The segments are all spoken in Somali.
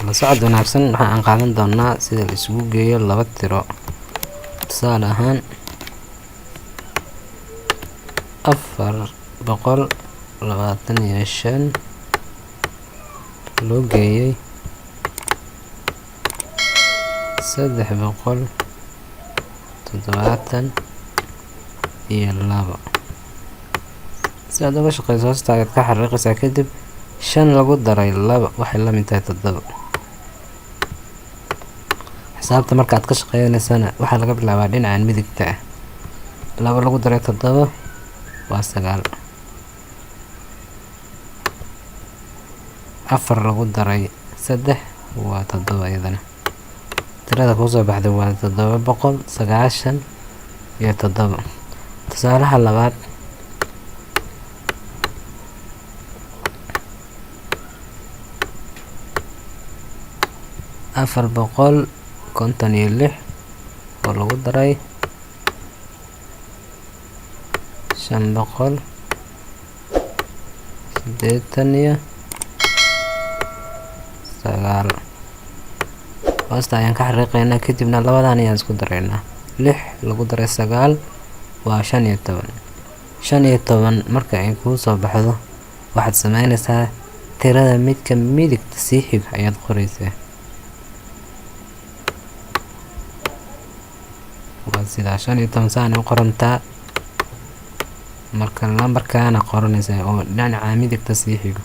la socod wanaagsan waxa aan qaadan doonaa sida la isugu geeyo laba tiro. Tusaale ahaan 425 loo geeyay 372 si aad uga shaqeyso hoostaada ka xariiqaysaa kadib 5 lagu daray 2 waxay la mid tahay 7. xisaabta marka aad ka shaqeynaysana waxaa laga bilaabaa dhinacan midigta ah. 2 lagu daray 7 waa 9. 4 lagu daray 3 waa 7 iyadana. tirada ku soo baxday waa 797. tusaalaha labaad afar boqol konton iyo lix oo lagu daray 589. hoosta ayaan ka xariiqaynaa kadibna labadan ayaan isku daraynaa. 6 lagu daray 9 waa 15. 15 marka ay kuu soo baxdo waxaad samaynaysaa tirada midka midigta sii xiga ayaad qoraysaa. waa sida 15 saan u qorantaa marka lambarkaana qoranaysaa oo dhinaca midigta sii xigo.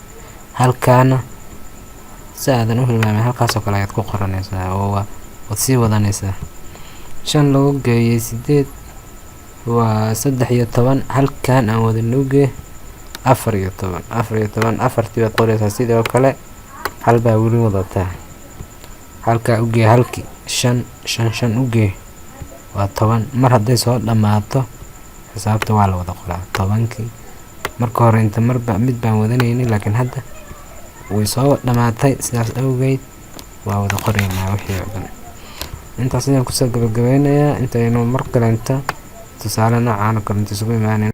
halkaana si aadan u hilmaamin halkaasoo kale ayaad ku qoranaysaa oo waad sii wadanaysaa. 5 lagu geeyay 8 waa 13. halkaan aan wada nuugay 14. afartii baad qoraysaa sidoo kale hal baa weli wadataa. halkaa u gee halkii 5 u gee waa 10. mar hadday soo dhammaato xisaabta waa la wada qoraa 10kii. marka hore inta marba mid baan wadanaynin laakiin hadda way soo dhamaatay sidaas awgeed waa wada qoraynaa wixii oo dhan. intaas ayaan kusoo gabagabeynayaa intaynu mar kale tusaale noocaan oo kale isugu imaanayno.